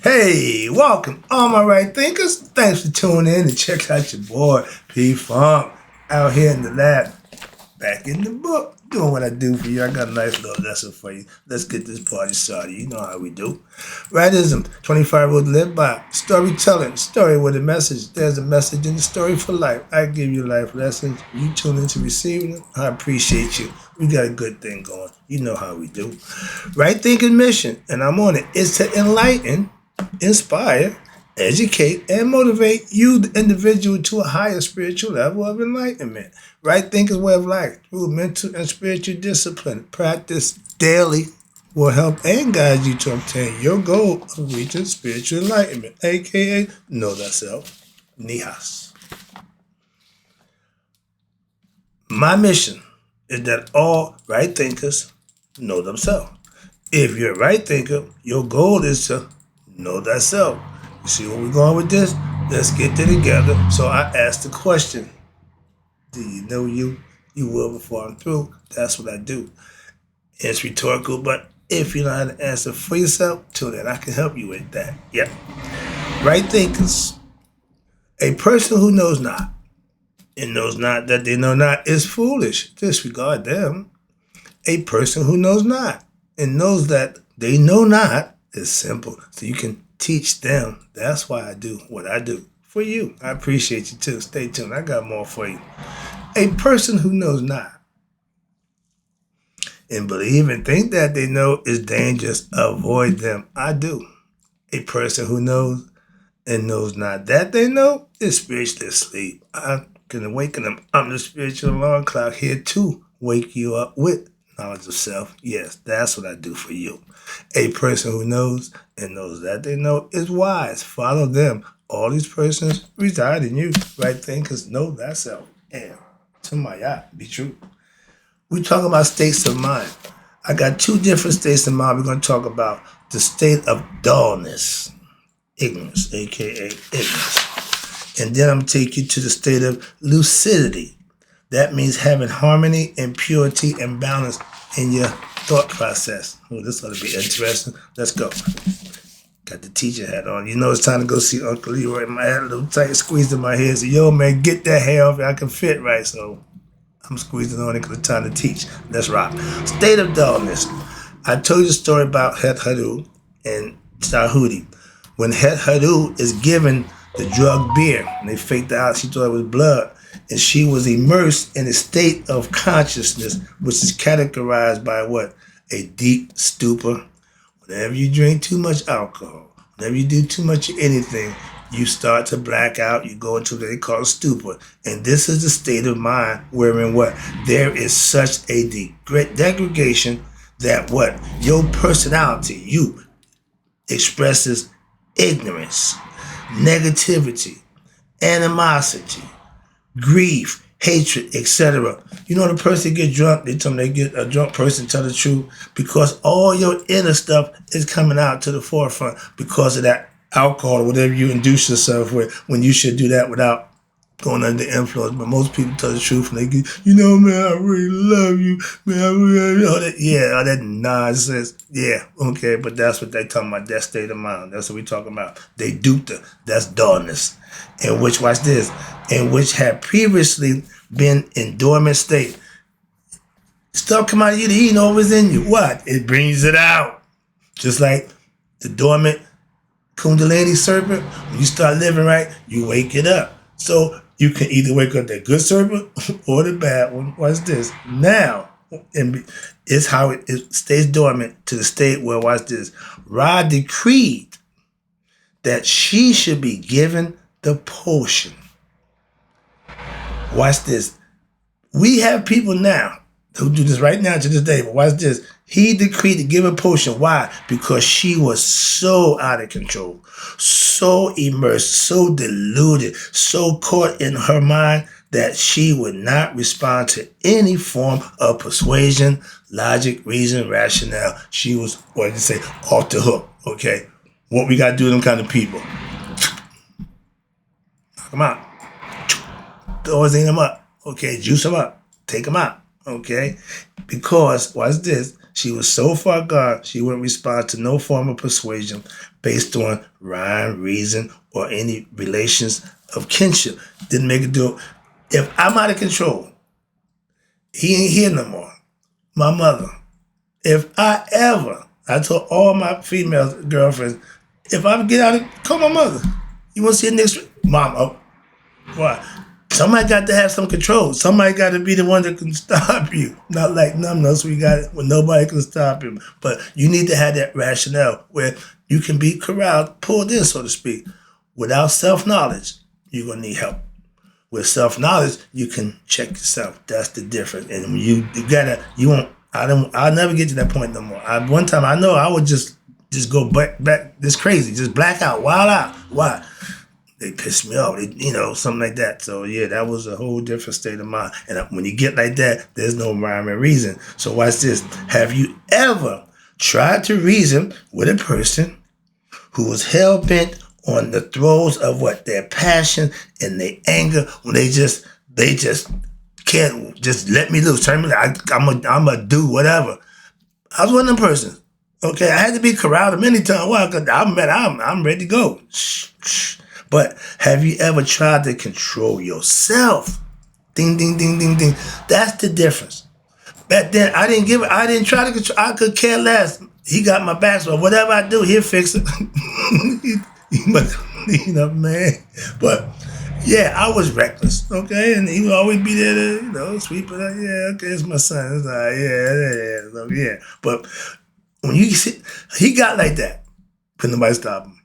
Hey, welcome, all my right thinkers. Thanks for tuning in and check out your boy P Funk out here in the lab, back in the book, doing what I do for you. I got a nice little lesson for you. Let's get this party started. You know how we do. Rightism, 25 rules to live by. Storytelling, story with a message. There's a message in the story for life. I give you life lessons. You tune into receiving them. I appreciate you. We got a good thing going. You know how we do. Right thinking mission, and I'm on it, is to enlighten, inspire, educate, and motivate you, the individual, to a higher spiritual level of enlightenment. Right thinking way of life through mental and spiritual discipline. Practice daily will help and guide you to obtain your goal of reaching spiritual enlightenment, aka know thyself. Nihas. My mission is that all right thinkers know themselves. If you're a right thinker, your goal is to know thyself. You see where we're going with this? Let's get it together. So I asked the question, do you know you? You will before I'm through. That's what I do. It's rhetorical, but if you know how to answer for yourself, tune in. I can help you with that. Yep. Right thinkers. A person who knows not and knows not that they know not is foolish. Disregard them. A person who knows not and knows that they know not is simple. So you can teach them. That's why I do what I do for you. I appreciate you too. Stay tuned. I got more for you. A person who knows not and believe and think that they know is dangerous. Avoid them. I do. A person who knows and knows not that they know is spiritually asleep. I can awaken them. I'm the spiritual alarm clock here to wake you up with knowledge of self. Yes, that's what I do for you. A person who knows and knows that they know is wise. Follow them. All these persons reside in you. Right thinkers know thyself. And to my eye, be true. We talk about states of mind. I got two different states of mind. We're going to talk about the state of dullness, ignorance, aka ignorance. And then I'm going to take you to the state of lucidity. That means having harmony and purity and balance in your thought process. Oh, this ought to be interesting. Let's go. Got the teacher hat on. You know it's time to go see Uncle Leroy. My head a little tight, squeezed in my head. So, yo, man, get that hair off. I can fit right. So I'm squeezing on it because it's time to teach. Let's rock. State of dullness. I told you the story about Het Haru and Sahudi. When Het Haru is given the drug beer, and they faked it out, she thought it was blood. And she was immersed in a state of consciousness, which is categorized by what? A deep stupor. Whenever you drink too much alcohol, whenever you do too much of anything, you start to black out. You go into what they call stupor. And this is the state of mind wherein what? There is such a degradation that what? Your personality, you, expresses ignorance, negativity, animosity, grief, hatred, etc. You know, the person get drunk, they tell them they get a drunk person tell the truth because all your inner stuff is coming out to the forefront because of that alcohol or whatever you induce yourself with when you should do that without going under the influence. But most people tell the truth and they get, you know, man, I really love you, man, I really, all that nonsense. Yeah, okay, but that's what they talking about, that state of mind. That's what we talking about. They duped her. That's dullness. In which, watch this, in which had previously been in dormant state. Stuff come out of you that you know was in you. What? It brings it out. Just like the dormant Kundalini serpent, when you start living right, you wake it up. So you can either wake up that good serpent or the bad one. Watch this. Now, it's how it stays dormant to the state where, watch this, Ra decreed that she should be given the potion. Watch this. We have people now who do this right now to this day, but watch this. He decreed to give a potion. Why? Because she was so out of control, so immersed, so deluded, so caught in her mind that she would not respond to any form of persuasion, logic, reason, rationale. She was, what did you say, off the hook, okay? What we got to do to them kind of people? Knock them out. Poison them up. Okay, juice them up. Take them out. Okay? Because, watch this, She was so far gone, she wouldn't respond to no form of persuasion based on rhyme, reason, or any relations of kinship. Didn't make it do it. If I'm out of control, he ain't here no more. My mother. I told all my female girlfriends, if I get out of, call my mother. You want to see it next week? Mom, oh, why? Somebody got to have some control. Somebody got to be the one that can stop you. Not like numbness, we got it when nobody can stop him. But you need to have that rationale where you can be corralled, pulled in, so to speak. Without self-knowledge, you're going to need help. With self-knowledge, you can check yourself. That's the difference. And when I'll never get to that point no more. One time I know I would just go back, this crazy, just black out, wild out. Why? They pissed me off, something like that. So yeah, that was a whole different state of mind. And when you get like that, there's no rhyme and reason. So watch this. Have you ever tried to reason with a person who was hell-bent on the throes of their passion and their anger, when they just can't just let me loose, turn me loose, I'm gonna do whatever. I was one of them persons. Okay, I had to be corralled many times. Why? Because I'm ready to go. Shh. But have you ever tried to control yourself? Ding, ding, ding, ding, ding. That's the difference. Back then, I didn't try to control. I could care less. He got my back, so whatever I do, he'll fix it. Man. But yeah, I was reckless, okay? And he would always be there to, sweep it up. Yeah, okay, it's my son. It's like, yeah. But when you see, he got like that. Couldn't nobody stop him.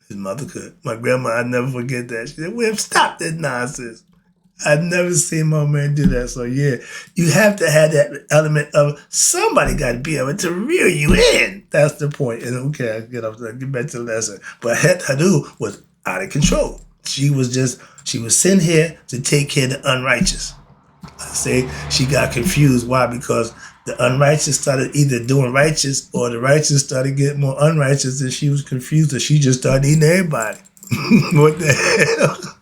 His mother could. My grandma, I'd never forget that. She said, "Well, stop that nonsense." I'd never seen my man do that. So yeah, you have to have that element of somebody got to be able to reel you in. That's the point. And okay, I get back to the lesson. But Hadu was out of control. She was sent here to take care of the unrighteous. I say she got confused. Why? Because the unrighteous started either doing righteous or the righteous started getting more unrighteous, and she was confused, and she just started eating everybody. What the hell?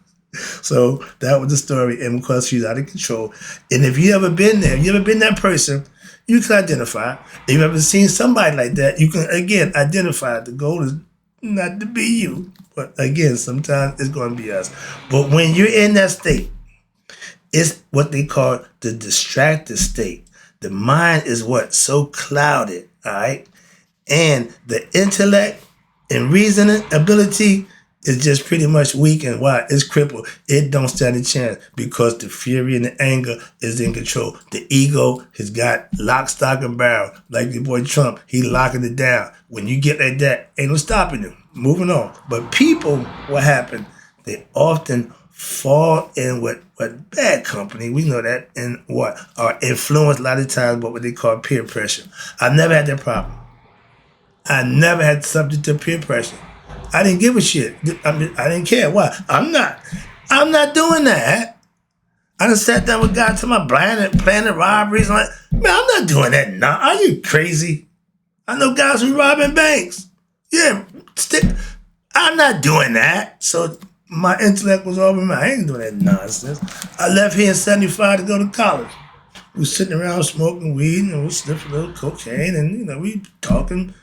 So that was the story, and because she's out of control. And if you ever been there, you ever been that person, you can identify. If you ever seen somebody like that, you can, again, identify. The goal is not to be you. But again, sometimes it's going to be us. But when you're in that state, it's what they call the distracted state. The mind is so clouded, all right? And the intellect and reasoning ability is just pretty much weak, and why? It's crippled. It don't stand a chance because the fury and the anger is in control. The ego has got lock, stock, and barrel. Like your boy Trump, he locking it down. When you get like that, ain't no stopping you. Moving on. But people, what happened? They often fall in with bad company. We know that. And are influenced a lot of times by what they call peer pressure. I never had that problem. I never had subject to peer pressure. I didn't give a shit. I didn't care. Why? I'm not doing that. I done sat down with guys to my planning robberies. Man, I'm not doing that now. Are you crazy? I know guys who robbing banks. Yeah, I'm not doing that. So my intellect was over me. I ain't doing that nonsense. I left here in 75 to go to college. We was sitting around smoking weed and we sniffing a little cocaine and, we talking.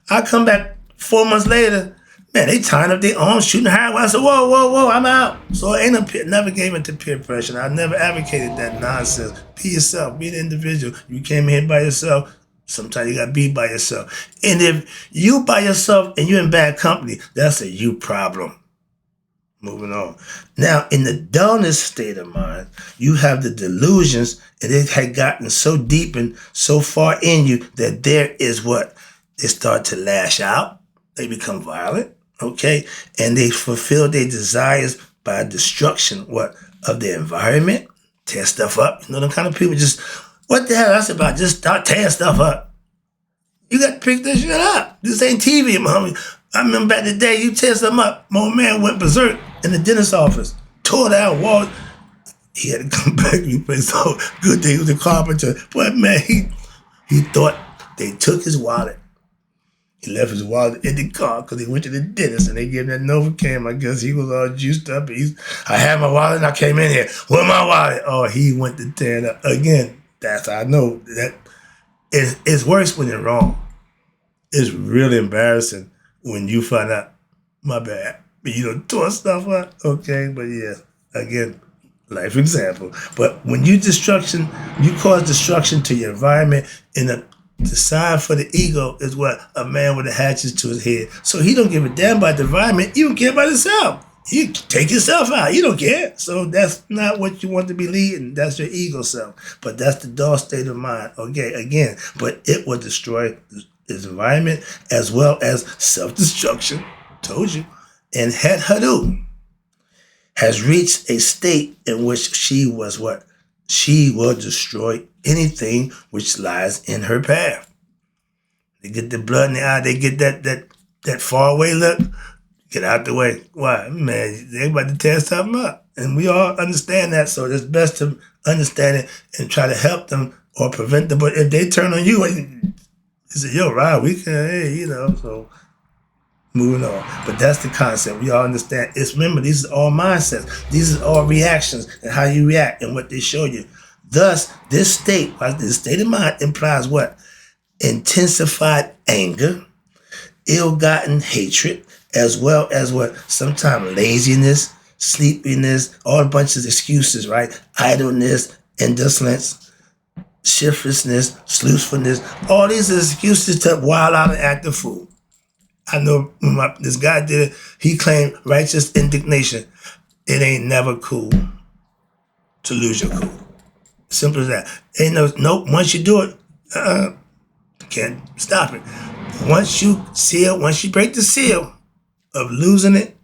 I come back 4 months later. Man, they tying up their arms, shooting heroin. I said, whoa, I'm out. So I never gave into peer pressure. I never advocated that nonsense. Be yourself. Be the individual. You came here by yourself. Sometimes you got to be by yourself. And if you by yourself and you're in bad company, that's a you problem. Moving on. Now, in the dullness state of mind, you have the delusions, and it had gotten so deep and so far in you that there is they start to lash out. They become violent. Okay, and they fulfill their desires by destruction, of their environment, tear stuff up. Them kind of people just, what the hell? That's about just start tearing stuff up. You got to pick this shit up. This ain't TV, my homie. I remember back in the day, you tear something up. My old man went berserk in the dentist's office, tore down wall. He had to come back. He played so good that he was a carpenter. But man, he thought they took his wallet. He left his wallet in the car because he went to the dentist and they gave him that Novocaine. I guess he was all juiced up. I had my wallet and I came in here. Where's my wallet? Oh, he went to tear it up. Again, that's how I know that It's worse when you're wrong. It's really embarrassing when you find out, my bad, tore stuff up. Okay, but yeah, again, life example. But when you cause destruction to your environment, and the sign for the ego is what a man with a hatchet to his head. So he don't give a damn about the environment. You don't care about himself. You take yourself out. You don't care. So that's not what you want to be leading. That's your ego self. But that's the dull state of mind. Okay, again, but it will destroy his environment as well as self-destruction. Told you. And Het Hadu has reached a state in which she was what? She will destroy anything which lies in her path. They get the blood in the eye. They get that faraway look. Get out the way. Why? Man, they about to tear something up. And we all understand that, so it's best to understand it and try to help them or prevent them. But if they turn on you and say, yo, Rod, we can, hey, so moving on. But that's the concept. We all understand. Remember, these are all mindsets. These are all reactions and how you react and what they show you. Thus, this state of mind implies what? Intensified anger, ill-gotten hatred, as well as what? Sometimes laziness, sleepiness, all a bunch of excuses, right? Idleness, indolence, shiftlessness, slothfulness. All these are excuses to wild out and act a fool. I know when this guy did it, he claimed righteous indignation. It ain't never cool to lose your cool. Simple as that. Ain't nope. Once you do it, can't stop it. Once you break the seal of losing it,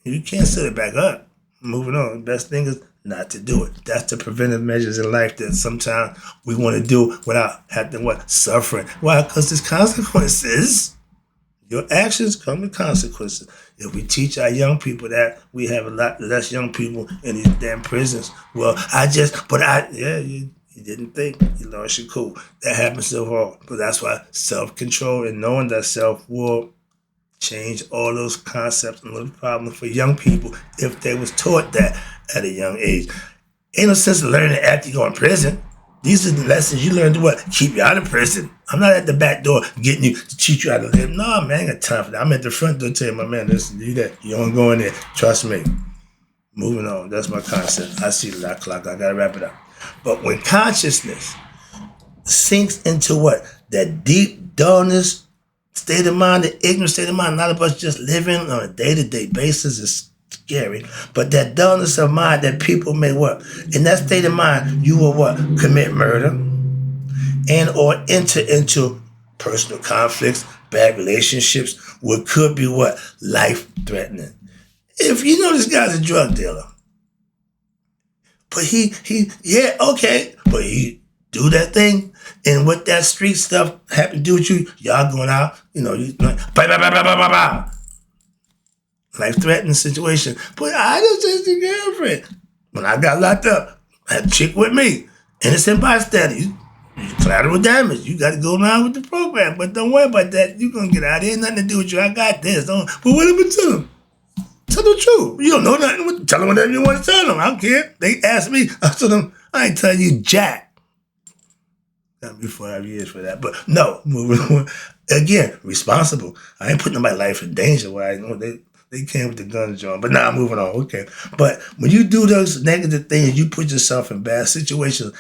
you can't set it back up. Moving on. The best thing is not to do it. That's the preventive measures in life that sometimes we want to do without having suffering. Why? Because there's consequences. Your actions come with consequences. If we teach our young people that, we have a lot less young people in these damn prisons. Well, you didn't think. You lost your cool. That happens so hard. But that's why self-control and knowing that self will change all those concepts and those problems for young people if they was taught that at a young age. Ain't no sense of learning after you go in prison. These are the lessons you learn to what? Keep you out of prison. I'm not at the back door getting you to teach you how to live. No, man, I ain't got time for that. I'm at the front door telling my man, listen, do that. You don't go in there. Trust me. Moving on. That's my concept. I see the clock. I got to wrap it up. But when consciousness sinks into what? That deep dullness state of mind, the ignorant state of mind, a lot of us just living on a day-to-day basis is scary. But that dullness of mind that people may what? In that state of mind, you will what? Commit murder and or enter into personal conflicts, bad relationships, what could be what? Life-threatening. If you know this guy's a drug dealer, but he do that thing, and what that street stuff happen to do with you, y'all going out, you like, life-threatening situation. But I was just a girlfriend. When I got locked up, I had a chick with me, innocent bystander. You collateral damage. You got to go around with the program, but don't worry about that. You're going to get out of here. Nothing to do with you. I got this. But what am I tell them? Tell the truth. You don't know nothing. Tell them whatever you want to tell them. I don't care. They asked me. I told them, I ain't telling you jack. Got me 5 years for that. But no, moving on. Again, responsible. I ain't putting nobody's life in danger. Where I know they came with the guns drawn. But now moving on. Okay. But when you do those negative things, you put yourself in bad situations.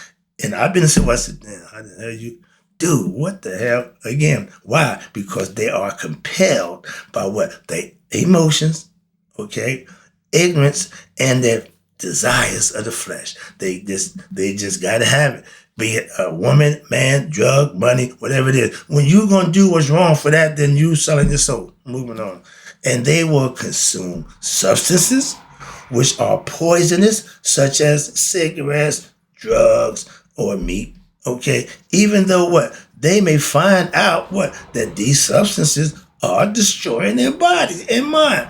And I've been in situations, how the hell you do? What the hell? Again, why? Because they are compelled by what? Their emotions, okay, ignorance, and their desires of the flesh. They just gotta have it. Be it a woman, man, drug, money, whatever it is. When you're gonna do what's wrong for that, then you selling your soul. Moving on. And they will consume substances which are poisonous, such as cigarettes, drugs, or meat. Okay? Even though what? They may find out what? That these substances are destroying their body and mind.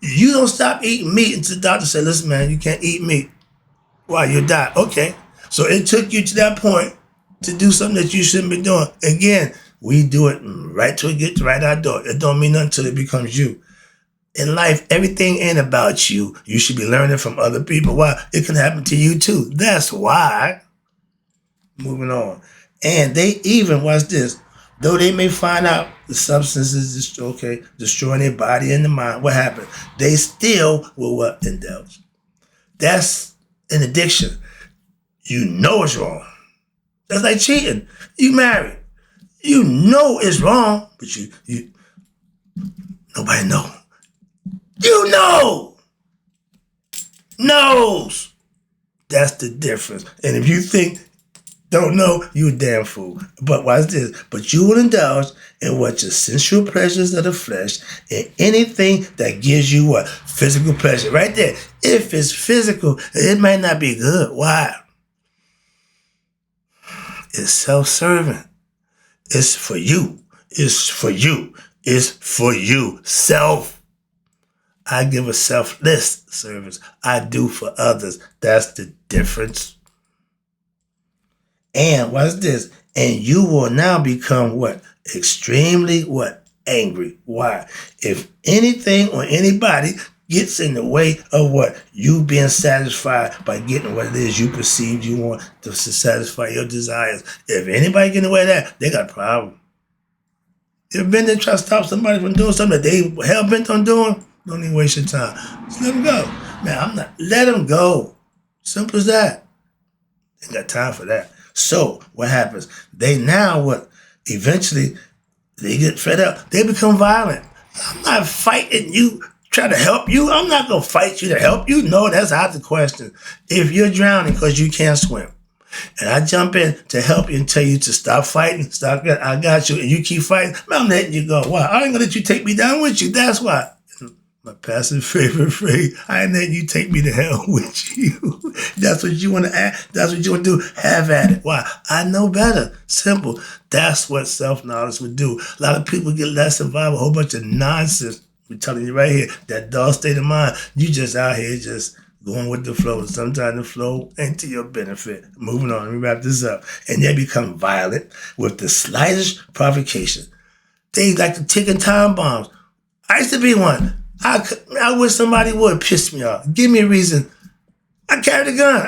You don't stop eating meat until the doctor said, listen, man, you can't eat meat. Why? You'll die. Okay. So it took you to that point to do something that you shouldn't be doing. Again, we do it right till it gets right out the door. It don't mean nothing until it becomes you. In life, everything ain't about you. You should be learning from other people. Why? It can happen to you too. That's why. Moving on. And they even, watch this, though they may find out the substance is destroying their body and the mind, what happened? They still will what? Indulge. That's an addiction. You know it's wrong. That's like cheating. You married. You know it's wrong, but you nobody know. You knows. That's the difference. And if you think don't know, you a damn fool. But watch this. But you will indulge in what your sensual pleasures of the flesh and anything that gives you what? Physical pleasure. Right there. If it's physical, it might not be good. Why? It's self-serving. It's for you. It's for you. It's for you. Self. I give a selfless service. I do for others. That's the difference. And watch this. And you will now become what? Extremely what? Angry. Why? If anything or anybody gets in the way of what? You being satisfied by getting what it is you perceive you want to satisfy your desires. If anybody get in the way of that, they got a problem. You ever been there trying to stop somebody from doing something that they hell-bent on doing? Don't even waste your time. Just let them go. Man, let them go. Simple as that. Ain't got time for that. So what happens? They now what? Eventually, they get fed up. They become violent. I'm not fighting you, trying to help you. I'm not going to fight you to help you. No, that's out the question. If you're drowning because you can't swim, and I jump in to help you and tell you to stop fighting, I got you, and you keep fighting, I'm letting you go. Why? I ain't going to let you take me down with you. That's why. My passive favorite phrase, I ain't letting you take me to hell with you. That's what you want to act. That's what you want to do. Have at it. Why? I know better. Simple. That's what self-knowledge would do. A lot of people get less involved with a whole bunch of nonsense. I'm telling you right here, that dull state of mind, you just out here just going with the flow. Sometimes the flow ain't to your benefit. Moving on, let me wrap this up. And they become violent with the slightest provocation. They like the ticking time bombs. I used to be one. I wish somebody would piss me off. Give me a reason. I carried a gun.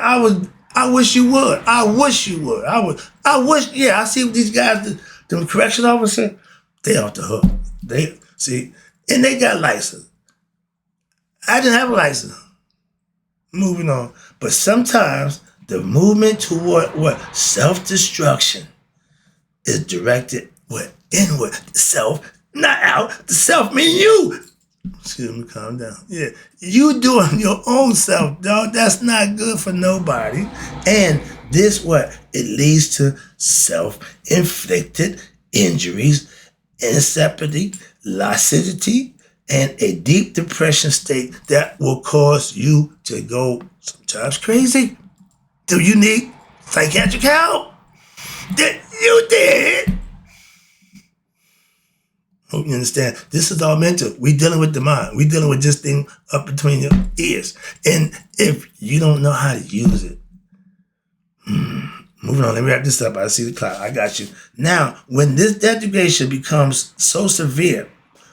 I wish you would. I wish you would. I wish, yeah, I see these guys, the correction officer, they off the hook. They, see, and they got license. I didn't have a license. Moving on. But sometimes the movement toward what? Self-destruction is directed what? Inward. Self, not out. The self mean you. Excuse me, calm down. Yeah, you doing your own self, dog. That's not good for nobody. And this what? It leads to self-inflicted injuries, instability, laxity, and a deep depression state that will cause you to go sometimes crazy. Do you need psychiatric help? You did. Hope you understand. This is all mental. We dealing with the mind. We dealing with this thing up between your ears. And if you don't know how to use it, moving on, let me wrap this up. I see the clock. I got you. Now, when this degradation becomes so severe,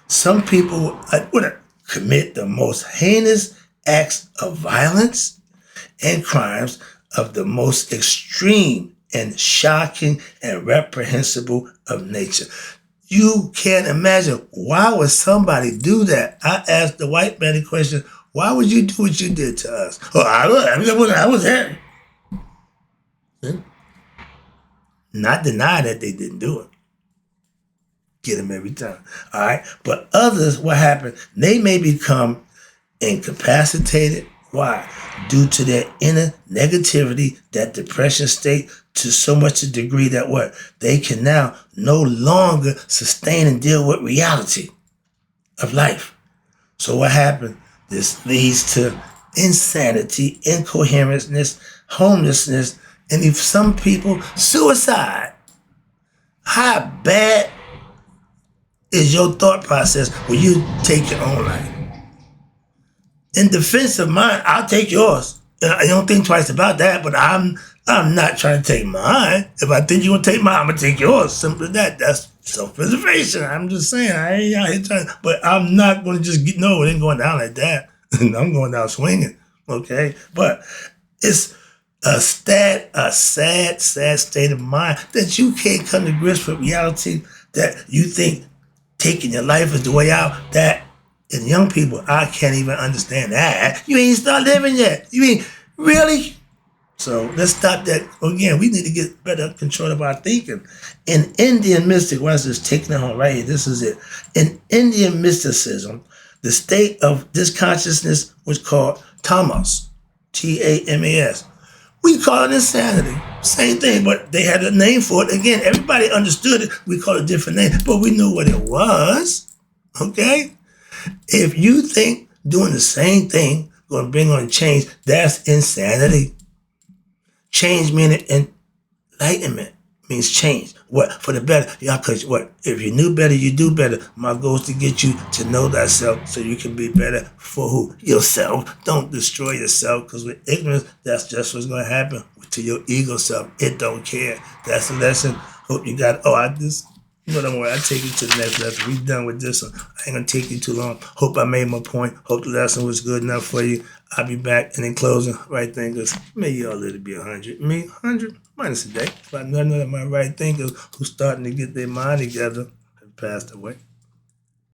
some people would commit the most heinous acts of violence and crimes of the most extreme and shocking and reprehensible of nature. You can't imagine, why would somebody do that? I asked the white man the question, why would you do what you did to us? Oh, I was there. Not deny that they didn't do it. Get them every time. All right? But others, what happened? They may become incapacitated. Why? Due to their inner negativity, that depression state, to so much a degree that what? They can now no longer sustain and deal with reality of life. So what happened? This leads to insanity, incoherentness, homelessness, and if some people, suicide. How bad is your thought process when you take your own life? In defense of mine, I'll take yours. I don't think twice about that, but I'm not trying to take mine. If I think you're going to take mine, I'm going to take yours. Simple as that. That's self-preservation. I'm just saying, I ain't out here trying, but I'm not going to just get, no, it ain't going down like that. I'm going down swinging, okay? But it's a sad state of mind that you can't come to grips with reality, that you think taking your life is the way out. That in young people, I can't even understand that. You ain't start living yet. You ain't really. So let's stop that. Again, we need to get better control of our thinking. In Indian mystic, watch this, taking it home right here. This is it. In Indian mysticism, the state of this consciousness was called tamas, Tamas. We call it insanity. Same thing, but they had a name for it. Again, everybody understood it. We call it a different name, but we knew what it was. Okay? If you think doing the same thing going to bring on change, that's insanity. Change meaning enlightenment, means change. What? For the better. Yeah, because what? If you knew better, you do better. My goal is to get you to know thyself so you can be better for who? Yourself. Don't destroy yourself, because with ignorance, that's just what's going to happen to your ego self. It don't care. That's the lesson. Hope you got, don't worry, I'll take you to the next lesson. We done with this one. I ain't going to take you too long. Hope I made my point. Hope the lesson was good enough for you. I'll be back. And in closing, right thinkers, may y'all live to be 100. Me, 100 minus a day. But none of my right thinkers who's starting to get their mind together have passed away.